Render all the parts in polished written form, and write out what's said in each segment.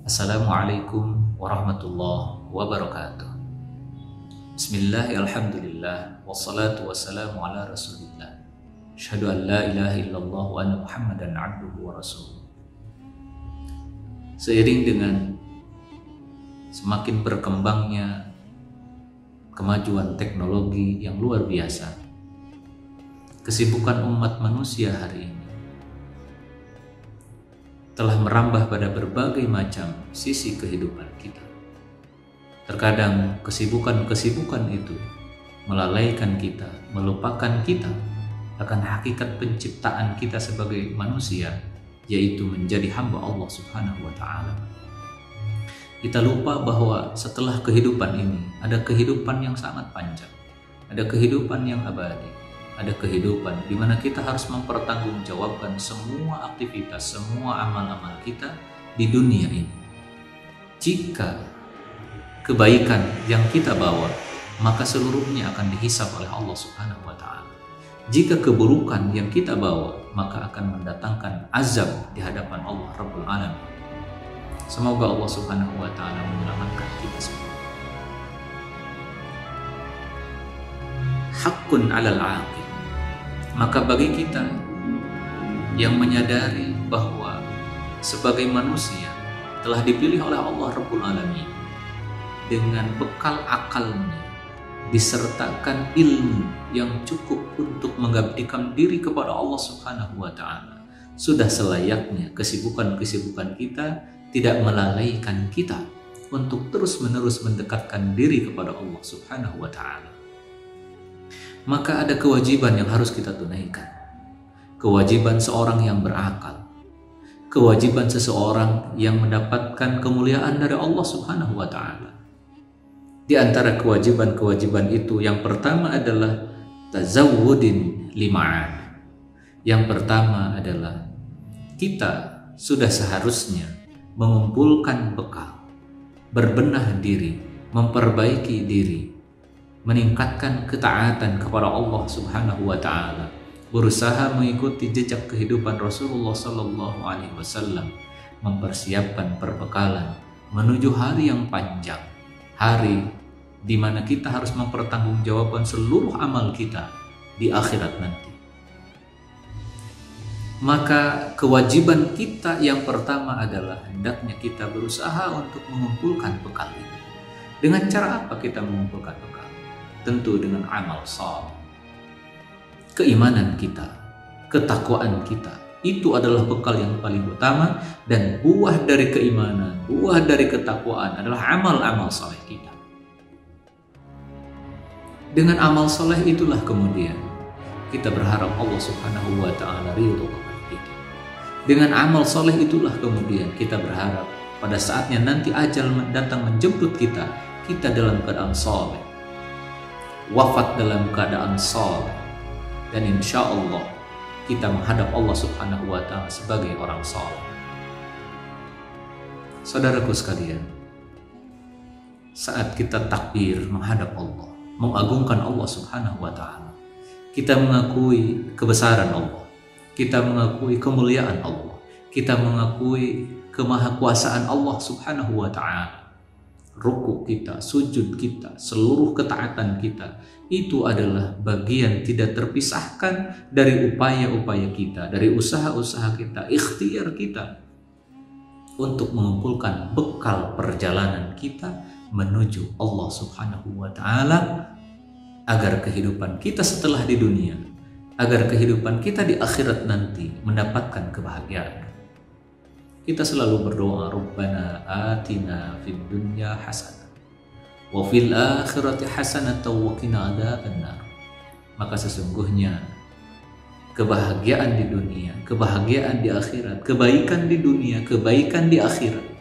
Assalamualaikum warahmatullahi wabarakatuh. Bismillahirrahmanirrahim. Wassalatu wassalamu ala rasulillah. Asyhadu an la ilaha illallah wa anna muhammadan abduhu wa rasuluh. Seiring dengan semakin berkembangnya kemajuan teknologi yang luar biasa, kesibukan umat manusia hari ini telah merambah pada berbagai macam sisi kehidupan kita. Terkadang kesibukan-kesibukan itu melalaikan kita, melupakan kita akan hakikat penciptaan kita sebagai manusia, yaitu menjadi hamba Allah Subhanahu wa Ta'ala. Kita lupa bahwa setelah kehidupan ini ada kehidupan yang sangat panjang, ada kehidupan yang abadi, ada kehidupan di mana kita harus mempertanggungjawabkan semua aktivitas, semua amal-amal kita di dunia ini. Jika kebaikan yang kita bawa, maka seluruhnya akan dihisab oleh Allah Subhanahu wa Ta'ala. Jika keburukan yang kita bawa, maka akan mendatangkan azab di hadapan Allah Rabbul Alamin. Semoga Allah Subhanahu wa Ta'ala menyelamatkan kita semua. Haqqun 'alal 'aqil. Maka bagi kita yang menyadari bahwa sebagai manusia telah dipilih oleh Allah Rabbul Alamin dengan bekal akalnya, disertakan ilmu yang cukup untuk mengabdikan diri kepada Allah Subhanahu wa Ta'ala, sudah selayaknya kesibukan-kesibukan kita tidak melalaikan kita untuk terus-menerus mendekatkan diri kepada Allah Subhanahu wa Ta'ala. Maka ada kewajiban yang harus kita tunaikan. Kewajiban seorang yang berakal. Kewajiban seseorang yang mendapatkan kemuliaan dari Allah Subhanahu wa Ta'ala. Di antara kewajiban-kewajiban itu, yang pertama adalah tazawwudin lima'ad. Yang pertama adalah kita sudah seharusnya mengumpulkan bekal, berbenah diri, memperbaiki diri, meningkatkan ketaatan kepada Allah Subhanahu wa Ta'ala, berusaha mengikuti jejak kehidupan Rasulullah Sallallahu Alaihi Wasallam, mempersiapkan perbekalan menuju hari yang panjang, hari di mana kita harus mempertanggungjawabkan seluruh amal kita di akhirat nanti. Maka kewajiban kita yang pertama adalah hendaknya kita berusaha untuk mengumpulkan bekal ini. Dengan cara apa kita mengumpulkan bekal? Tentu dengan amal saleh. Keimanan kita, ketakwaan kita, itu adalah bekal yang paling utama, dan buah dari keimanan, buah dari ketakwaan adalah amal-amal saleh kita. Dengan amal saleh itulah kemudian kita berharap Allah Subhanahu wa Ta'ala ridho kepada kita. Dengan amal saleh itulah kemudian kita berharap pada saatnya nanti ajal datang menjemput kita, kita dalam keadaan saleh, wafat dalam keadaan saleh, dan insya Allah kita menghadap Allah Subhanahu wa Ta'ala sebagai orang saleh. Saudaraku sekalian, saat kita takbir menghadap Allah, mengagungkan Allah Subhanahu wa Ta'ala, kita mengakui kebesaran Allah, kita mengakui kemuliaan Allah, kita mengakui kemahakuasaan Allah Subhanahu wa Ta'ala. Ruku kita, sujud kita, seluruh ketaatan kita, itu adalah bagian tidak terpisahkan dari upaya-upaya kita, dari usaha-usaha kita, ikhtiar kita untuk mengumpulkan bekal perjalanan kita menuju Allah Subhanahu wa Ta'ala, agar kehidupan kita setelah di dunia, agar kehidupan kita di akhirat nanti mendapatkan kebahagiaan. Kita selalu berdoa, Rabbana atina fid dunya hasanah wa fil akhirati hasanah wa qina adzabannar. Maka sesungguhnya kebahagiaan di dunia, kebahagiaan di akhirat, kebaikan di dunia, kebaikan di akhirat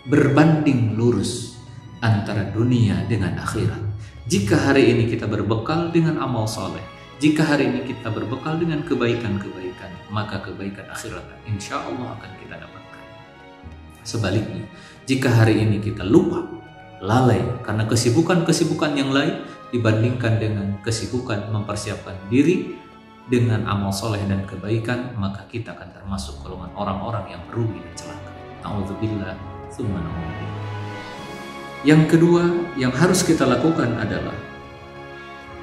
berbanding lurus antara dunia dengan akhirat. Jika hari ini kita berbekal dengan amal saleh, jika hari ini kita berbekal dengan kebaikan-kebaikan, maka kebaikan akhirat insya Allah akan kita dapatkan. Sebaliknya, jika hari ini kita lupa, lalai karena kesibukan-kesibukan yang lain dibandingkan dengan kesibukan mempersiapkan diri dengan amal soleh dan kebaikan, maka kita akan termasuk golongan orang-orang yang merugi dan celaka. A'udzubillah, tsumma na'udzubillah. Yang kedua yang harus kita lakukan adalah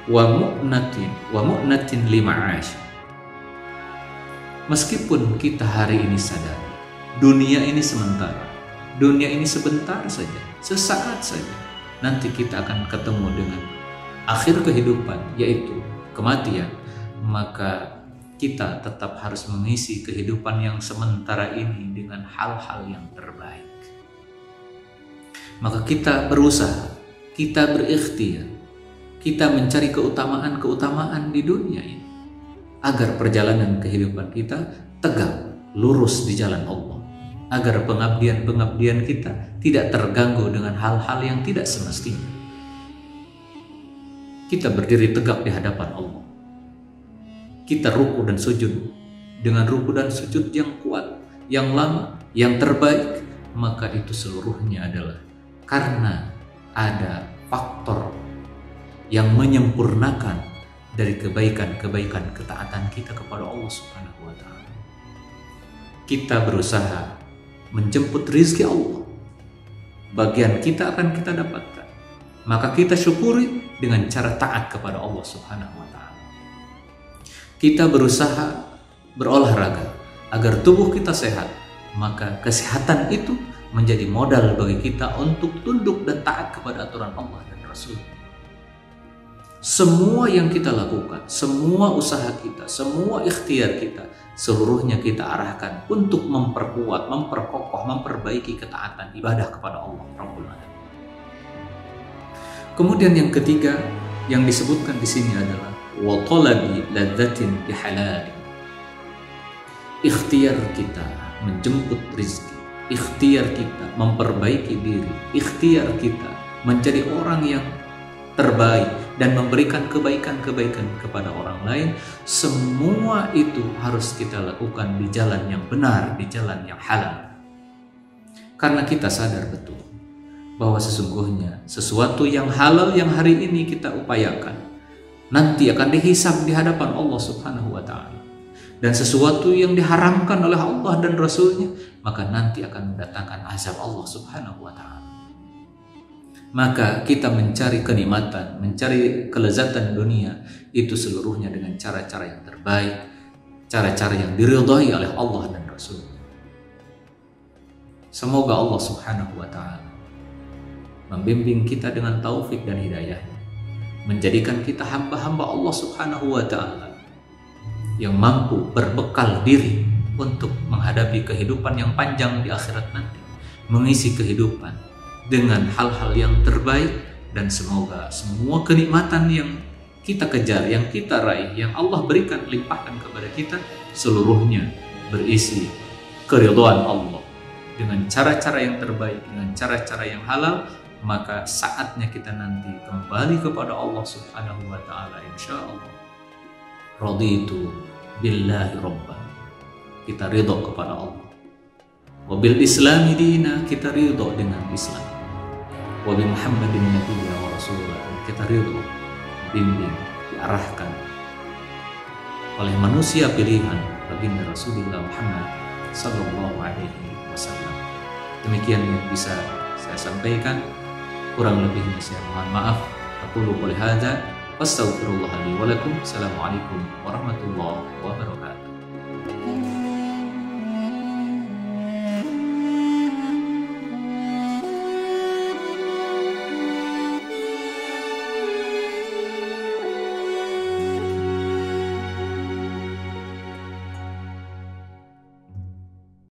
wa mu'natin lima'ash. Meskipun kita hari ini sadar dunia ini sementara, dunia ini sebentar saja, sesaat saja, nanti kita akan ketemu dengan akhir kehidupan, yaitu kematian, maka kita tetap harus mengisi kehidupan yang sementara ini dengan hal-hal yang terbaik. Maka kita berusaha, kita berikhtiar, kita mencari keutamaan-keutamaan di dunia ini agar perjalanan kehidupan kita tegak lurus di jalan Allah, agar pengabdian-pengabdian kita tidak terganggu dengan hal-hal yang tidak semestinya. Kita berdiri tegak di hadapan Allah, kita ruku dan sujud dengan ruku dan sujud yang kuat, yang lama, yang terbaik, maka itu seluruhnya adalah karena ada faktor yang menyempurnakan dari kebaikan-kebaikan ketaatan kita kepada Allah Subhanahu wa Ta'ala. Kita berusaha menjemput rizki Allah, bagian kita akan kita dapatkan, maka kita syukuri dengan cara taat kepada Allah Subhanahu wa Ta'ala. Kita berusaha berolahraga agar tubuh kita sehat, maka kesehatan itu menjadi modal bagi kita untuk tunduk dan taat kepada aturan Allah dan Rasul. Semua yang kita lakukan, semua usaha kita, semua ikhtiar kita, seluruhnya kita arahkan untuk memperkuat, memperkokoh, memperbaiki ketaatan ibadah kepada Allah Rabbul Alamin. Kemudian yang ketiga yang disebutkan di sini adalah wa talabi ladzatin bihalal. Ikhtiar kita menjemput rezeki, ikhtiar kita memperbaiki diri, ikhtiar kita menjadi orang yang terbaik dan memberikan kebaikan-kebaikan kepada orang lain, semua itu harus kita lakukan di jalan yang benar, di jalan yang halal. Karena kita sadar betul bahwa sesungguhnya sesuatu yang halal yang hari ini kita upayakan nanti akan dihisab di hadapan Allah Subhanahu wa Ta'ala. Dan sesuatu yang diharamkan oleh Allah dan Rasulnya, maka nanti akan mendatangkan azab Allah Subhanahu wa Ta'ala. Maka kita mencari kenikmatan, mencari kelezatan dunia itu seluruhnya dengan cara-cara yang terbaik, cara-cara yang diridhai oleh Allah dan Rasul. Semoga Allah Subhanahu wa Ta'ala membimbing kita dengan taufik dan hidayahnya, menjadikan kita hamba-hamba Allah Subhanahu wa Ta'ala yang mampu berbekal diri untuk menghadapi kehidupan yang panjang di akhirat nanti, mengisi kehidupan dengan hal-hal yang terbaik, dan semoga semua kenikmatan yang kita kejar, yang kita raih, yang Allah berikan, limpahkan kepada kita, seluruhnya berisi keridhaan Allah dengan cara-cara yang terbaik, dengan cara-cara yang halal. Maka saatnya kita nanti kembali kepada Allah Subhanahu wa Ta'ala, insyaallah. Raditu billahi rabban, kita ridho kepada Allah. Wabil islami dina, kita ridho dengan Islam. Wabi Muhammadin nabiyya wa rasulullah, kita ridho, bimbing, diarahkan oleh manusia pilihan baginda Rasulullah Muhammad sallallahu alaihi wasallam. Demikian yang bisa saya sampaikan, kurang lebihnya saya mohon maaf. Aku qouli hadza wastaghfirullah li wa lakum. Assalamualaikum warahmatullahi wabarakatuh.